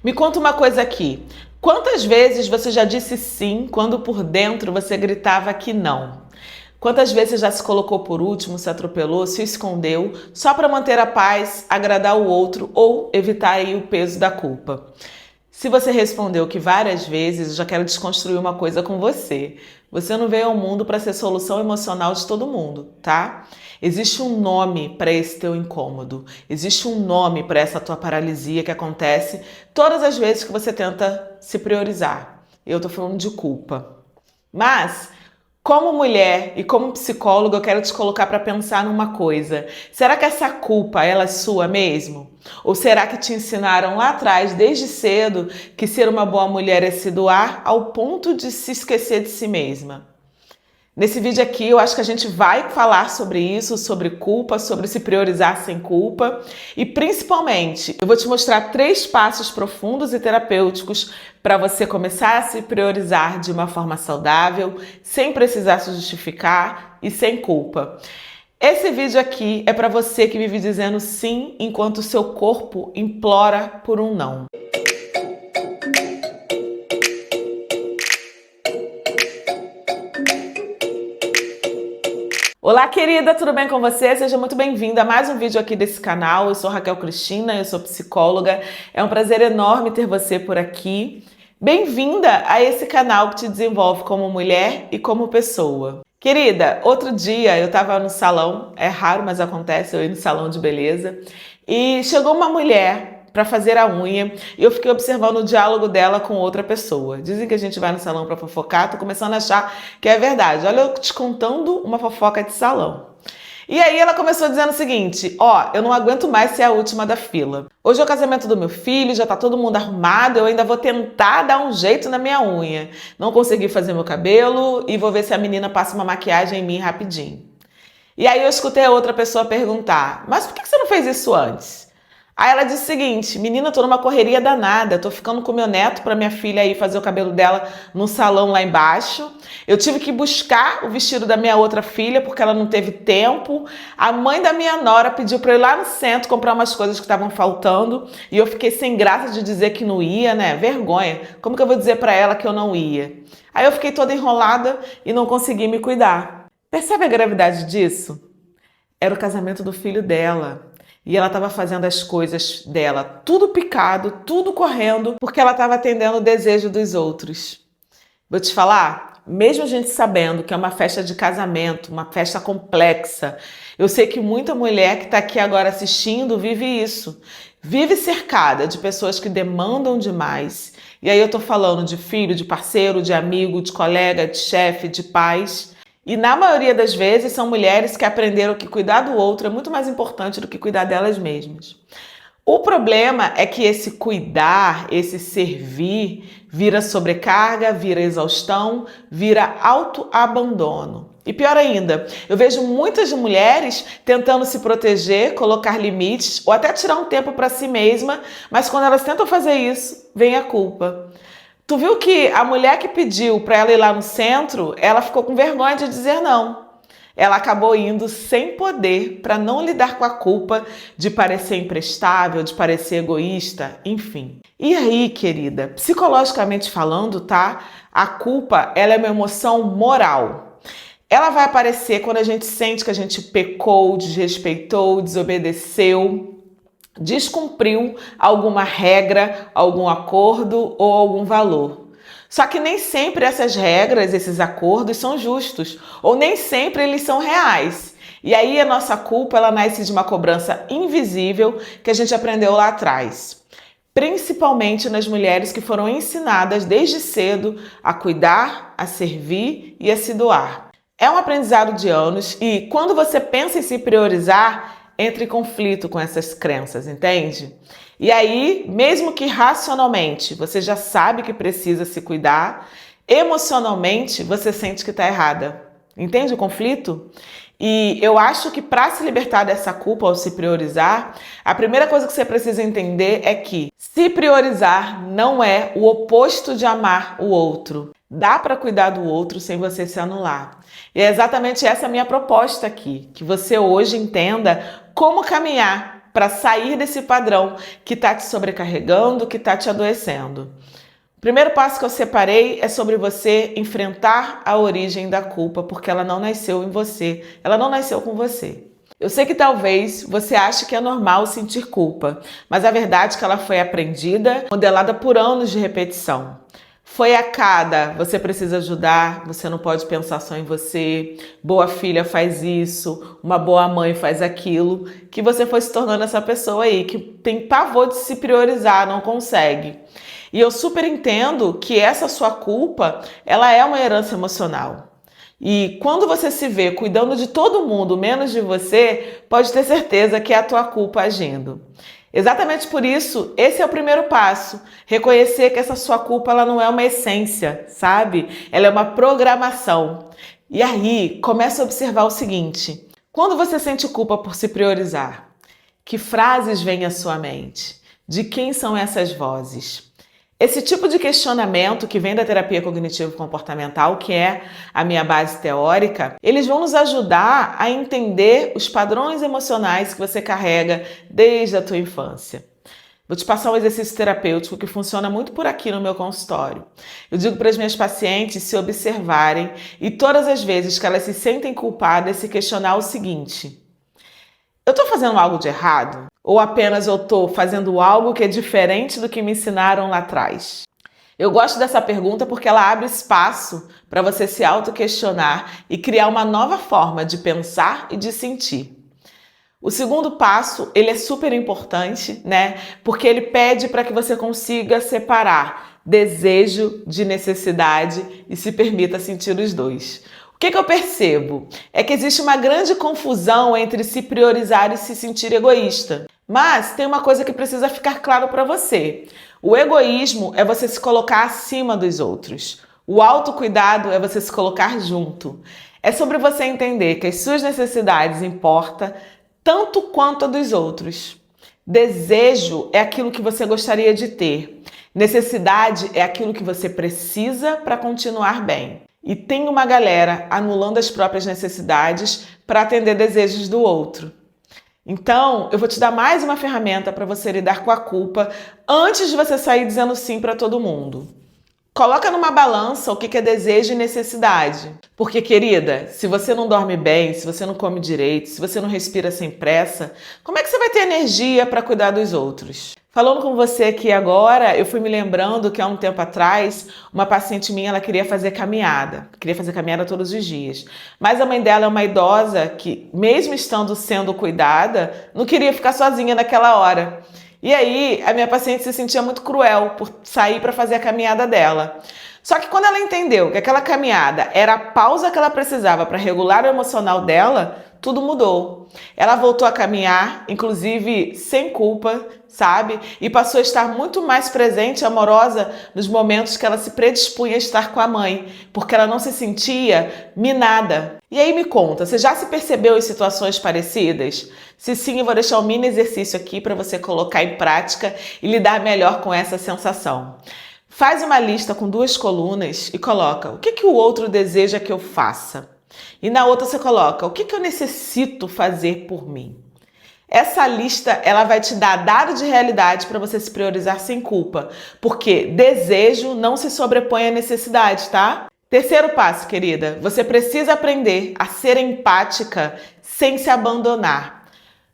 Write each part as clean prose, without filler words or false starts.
Me conta uma coisa aqui. Quantas vezes você já disse sim quando por dentro você gritava que não? Quantas vezes já se colocou por último, se atropelou, se escondeu só para manter a paz, agradar o outro ou evitar aí o peso da culpa? Se você respondeu que várias vezes, eu já quero desconstruir uma coisa com você. Você não veio ao mundo para ser solução emocional de todo mundo, tá? Existe um nome para esse teu incômodo. Existe um nome para essa tua paralisia que acontece todas as vezes que você tenta se priorizar. Eu tô falando de culpa. Mas como mulher e como psicóloga, eu quero te colocar para pensar numa coisa. Será que essa culpa ela é sua mesmo? Ou será que te ensinaram lá atrás, desde cedo, que ser uma boa mulher é se doar ao ponto de se esquecer de si mesma? Nesse vídeo aqui eu acho que a gente vai falar sobre isso, sobre culpa, sobre se priorizar sem culpa e principalmente eu vou te mostrar 3 passos profundos e terapêuticos para você começar a se priorizar de uma forma saudável, sem precisar se justificar e sem culpa. Esse vídeo aqui é para você que vive dizendo sim enquanto o seu corpo implora por um não. Olá, querida, tudo bem com você? Seja muito bem-vinda a mais um vídeo aqui desse canal. Eu sou Raquel Cristina, eu sou psicóloga. É um prazer enorme ter você por aqui. Bem-vinda a esse canal que te desenvolve como mulher e como pessoa. Querida, outro dia eu estava no salão, é raro, mas acontece, eu ir no salão de beleza, e chegou uma mulher para fazer a unha e eu fiquei observando o diálogo dela com outra pessoa. Dizem que a gente vai no salão para fofocar, tô começando a achar que é verdade. Olha eu te contando uma fofoca de salão. E aí ela começou dizendo o seguinte, ó, eu não aguento mais ser a última da fila. Hoje é o casamento do meu filho, já tá todo mundo arrumado, eu ainda vou tentar dar um jeito na minha unha. Não consegui fazer meu cabelo e vou ver se a menina passa uma maquiagem em mim rapidinho. E aí eu escutei a outra pessoa perguntar, mas por que você não fez isso antes? Aí ela disse o seguinte, menina, tô numa correria danada, tô ficando com meu neto pra minha filha ir fazer o cabelo dela no salão lá embaixo. Eu tive que buscar o vestido da minha outra filha porque ela não teve tempo. A mãe da minha nora pediu pra eu ir lá no centro comprar umas coisas que estavam faltando e eu fiquei sem graça de dizer que não ia, né? Vergonha. Como que eu vou dizer pra ela que eu não ia? Aí eu fiquei toda enrolada e não consegui me cuidar. Percebe a gravidade disso? Era o casamento do filho dela. E ela estava fazendo as coisas dela, tudo picado, tudo correndo, porque ela estava atendendo o desejo dos outros. Vou te falar, mesmo a gente sabendo que é uma festa de casamento, uma festa complexa, eu sei que muita mulher que está aqui agora assistindo vive isso. Vive cercada de pessoas que demandam demais. E aí eu tô falando de filho, de parceiro, de amigo, de colega, de chefe, de pais. E na maioria das vezes são mulheres que aprenderam que cuidar do outro é muito mais importante do que cuidar delas mesmas. O problema é que esse cuidar, esse servir, vira sobrecarga, vira exaustão, vira autoabandono. E pior ainda, eu vejo muitas mulheres tentando se proteger, colocar limites ou até tirar um tempo para si mesma, mas quando elas tentam fazer isso, vem a culpa. Tu viu que a mulher que pediu para ela ir lá no centro, ela ficou com vergonha de dizer não. Ela acabou indo sem poder para não lidar com a culpa de parecer imprestável, de parecer egoísta, enfim. E aí, querida, psicologicamente falando, tá? A culpa, ela é uma emoção moral. Ela vai aparecer quando a gente sente que a gente pecou, desrespeitou, desobedeceu, descumpriu alguma regra, algum acordo ou algum valor. Só que nem sempre essas regras, esses acordos são justos, ou nem sempre eles são reais. E aí a nossa culpa, ela nasce de uma cobrança invisível que a gente aprendeu lá atrás. Principalmente nas mulheres que foram ensinadas desde cedo a cuidar, a servir e a se doar. É um aprendizado de anos e quando você pensa em se priorizar, entra em conflito com essas crenças, entende? E aí, mesmo que racionalmente você já sabe que precisa se cuidar, emocionalmente você sente que está errada. Entende o conflito? E eu acho que para se libertar dessa culpa ao se priorizar, a primeira coisa que você precisa entender é que se priorizar não é o oposto de amar o outro. Dá para cuidar do outro sem você se anular. E é exatamente essa a minha proposta aqui, que você hoje entenda como caminhar para sair desse padrão que está te sobrecarregando, que está te adoecendo. O primeiro passo que eu separei é sobre você enfrentar a origem da culpa, porque ela não nasceu em você, ela não nasceu com você. Eu sei que talvez você ache que é normal sentir culpa, mas a verdade é que ela foi aprendida, modelada por anos de repetição. Foi a cada, você precisa ajudar, você não pode pensar só em você, boa filha faz isso, uma boa mãe faz aquilo, que você foi se tornando essa pessoa aí, que tem pavor de se priorizar, não consegue. E eu super entendo que essa sua culpa, ela é uma herança emocional. E quando você se vê cuidando de todo mundo, menos de você, pode ter certeza que é a tua culpa agindo. Exatamente por isso, esse é o primeiro passo. Reconhecer que essa sua culpa ela não é uma essência, sabe? Ela é uma programação. E aí, começa a observar o seguinte. Quando você sente culpa por se priorizar, que frases vêm à sua mente? De quem são essas vozes? Esse tipo de questionamento que vem da terapia cognitivo-comportamental, que é a minha base teórica, eles vão nos ajudar a entender os padrões emocionais que você carrega desde a tua infância. Vou te passar um exercício terapêutico que funciona muito por aqui no meu consultório. Eu digo para as minhas pacientes se observarem e todas as vezes que elas se sentem culpadas, se questionar o seguinte: eu estou fazendo algo de errado? Ou apenas eu estou fazendo algo que é diferente do que me ensinaram lá atrás? Eu gosto dessa pergunta porque ela abre espaço para você se auto-questionar e criar uma nova forma de pensar e de sentir. O segundo passo, ele é super importante, né? Porque ele pede para que você consiga separar desejo de necessidade e se permita sentir os dois. O que eu percebo? É que existe uma grande confusão entre se priorizar e se sentir egoísta. Mas tem uma coisa que precisa ficar claro para você. O egoísmo é você se colocar acima dos outros. O autocuidado é você se colocar junto. É sobre você entender que as suas necessidades importam tanto quanto a dos outros. Desejo é aquilo que você gostaria de ter. Necessidade é aquilo que você precisa para continuar bem. E tem uma galera anulando as próprias necessidades para atender desejos do outro. Então, eu vou te dar mais uma ferramenta para você lidar com a culpa antes de você sair dizendo sim para todo mundo. Coloca numa balança o que é desejo e necessidade. Porque, querida, se você não dorme bem, se você não come direito, se você não respira sem pressa, como é que você vai ter energia para cuidar dos outros? Falando com você aqui agora, eu fui me lembrando que há um tempo atrás, uma paciente minha, ela queria fazer caminhada todos os dias. Mas a mãe dela é uma idosa que, mesmo estando sendo cuidada, não queria ficar sozinha naquela hora. E aí, a minha paciente se sentia muito cruel por sair para fazer a caminhada dela. Só que quando ela entendeu que aquela caminhada era a pausa que ela precisava para regular o emocional dela, tudo mudou. Ela voltou a caminhar, inclusive sem culpa, sabe? E passou a estar muito mais presente e amorosa nos momentos que ela se predispunha a estar com a mãe, porque ela não se sentia minada. E aí me conta, você já se percebeu em situações parecidas? Se sim, eu vou deixar um mini exercício aqui para você colocar em prática e lidar melhor com essa sensação. Faz uma lista com 2 colunas e coloca o que o outro deseja que eu faça. E na outra você coloca o que eu necessito fazer por mim. Essa lista ela vai te dar dado de realidade para você se priorizar sem culpa, porque desejo não se sobrepõe à necessidade, tá? Terceiro passo, querida, você precisa aprender a ser empática sem se abandonar.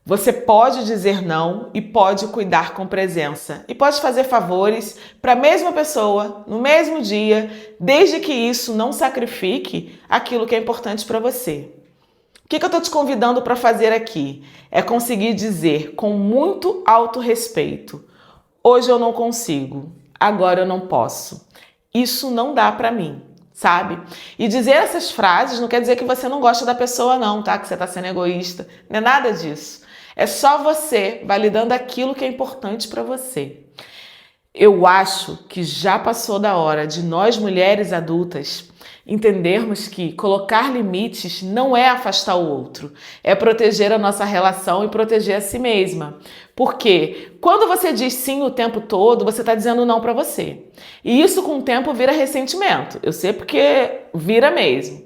Você pode dizer não e pode cuidar com presença. E pode fazer favores para a mesma pessoa, no mesmo dia, desde que isso não sacrifique aquilo que é importante para você. O que eu estou te convidando para fazer aqui? É conseguir dizer com muito autorrespeito: hoje eu não consigo, agora eu não posso. Isso não dá para mim. Sabe? E dizer essas frases não quer dizer que você não gosta da pessoa não, tá? Que você está sendo egoísta. Não é nada disso. É só você validando aquilo que é importante para você. Eu acho que já passou da hora de nós, mulheres adultas, entendermos que colocar limites não é afastar o outro, é proteger a nossa relação e proteger a si mesma. Porque quando você diz sim o tempo todo, você está dizendo não para você. E isso com o tempo vira ressentimento. Eu sei porque vira mesmo.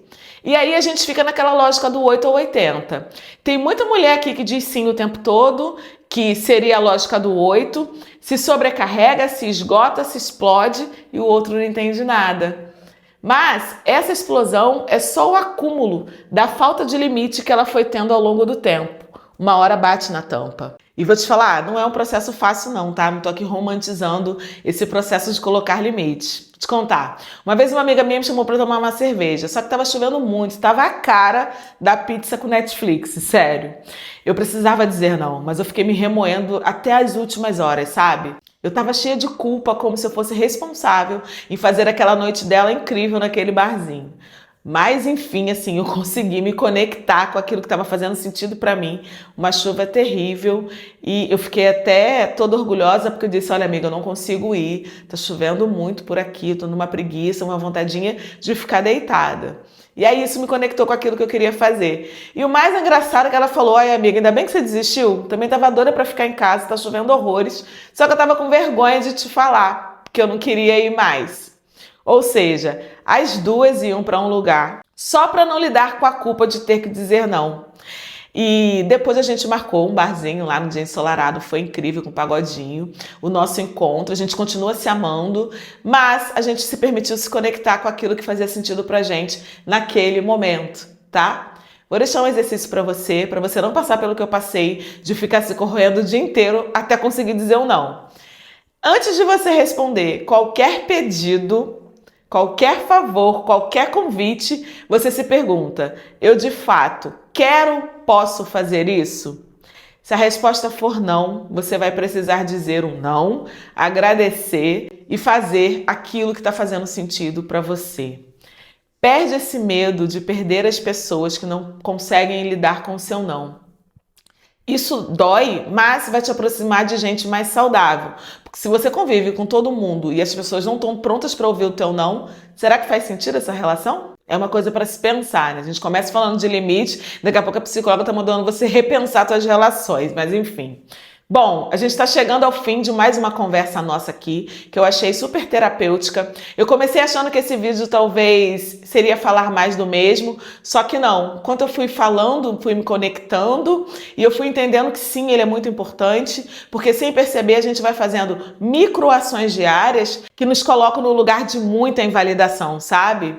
E aí a gente fica naquela lógica do 8 ou 80. Tem muita mulher aqui que diz sim o tempo todo, que seria a lógica do 8, se sobrecarrega, se esgota, se explode e o outro não entende nada. Mas essa explosão é só o acúmulo da falta de limite que ela foi tendo ao longo do tempo. Uma hora bate na tampa. E vou te falar, não é um processo fácil não, tá? Não tô aqui romantizando esse processo de colocar limites. Vou te contar. Uma vez uma amiga minha me chamou para tomar uma cerveja, só que tava chovendo muito, tava a cara da pizza com Netflix, sério. Eu precisava dizer não, mas eu fiquei me remoendo até as últimas horas, sabe? Eu tava cheia de culpa, como se eu fosse responsável em fazer aquela noite dela incrível naquele barzinho. Mas enfim, assim, eu consegui me conectar com aquilo que estava fazendo sentido para mim. Uma chuva terrível e eu fiquei até toda orgulhosa porque eu disse, olha amiga, eu não consigo ir, tá chovendo muito por aqui, tô numa preguiça, uma vontadinha de ficar deitada. E aí isso me conectou com aquilo que eu queria fazer. E o mais engraçado é que ela falou, ai amiga, ainda bem que você desistiu, também tava doida para ficar em casa, tá chovendo horrores, só que eu tava com vergonha de te falar, porque eu não queria ir mais. Ou seja, as duas iam para um lugar só para não lidar com a culpa de ter que dizer não. E depois a gente marcou um barzinho lá no dia ensolarado, foi incrível, com um pagodinho. O nosso encontro, a gente continua se amando, mas a gente se permitiu se conectar com aquilo que fazia sentido pra gente naquele momento, tá? Vou deixar um exercício para você não passar pelo que eu passei, de ficar se corroendo o dia inteiro até conseguir dizer um não. Antes de você responder qualquer pedido, qualquer favor, qualquer convite, você se pergunta, eu de fato posso fazer isso? Se a resposta for não, você vai precisar dizer um não, agradecer e fazer aquilo que está fazendo sentido para você. Perde esse medo de perder as pessoas que não conseguem lidar com o seu não. Isso dói, mas vai te aproximar de gente mais saudável. Porque se você convive com todo mundo e as pessoas não estão prontas para ouvir o teu não, será que faz sentido essa relação? É uma coisa para se pensar, né? A gente começa falando de limite, daqui a pouco a psicóloga está mandando você repensar suas relações, mas enfim. Bom, a gente está chegando ao fim de mais uma conversa nossa aqui, que eu achei super terapêutica. Eu comecei achando que esse vídeo talvez seria falar mais do mesmo, só que não. Enquanto eu fui falando, fui me conectando e eu fui entendendo que sim, ele é muito importante, porque sem perceber a gente vai fazendo microações diárias que nos colocam no lugar de muita invalidação, sabe?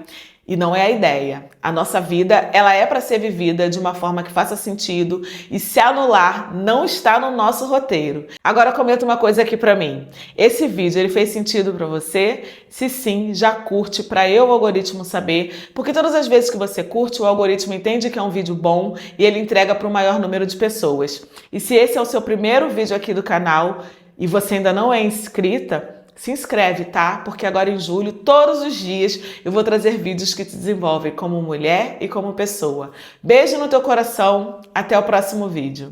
E não é a ideia. A nossa vida, ela é para ser vivida de uma forma que faça sentido e se anular não está no nosso roteiro. Agora comenta uma coisa aqui para mim. Esse vídeo, ele fez sentido para você? Se sim, já curte para o algoritmo saber, porque todas as vezes que você curte, o algoritmo entende que é um vídeo bom e ele entrega para o maior número de pessoas. E se esse é o seu primeiro vídeo aqui do canal e você ainda não é inscrita, se inscreve, tá? Porque agora em julho, todos os dias, eu vou trazer vídeos que te desenvolvem como mulher e como pessoa. Beijo no teu coração, até o próximo vídeo.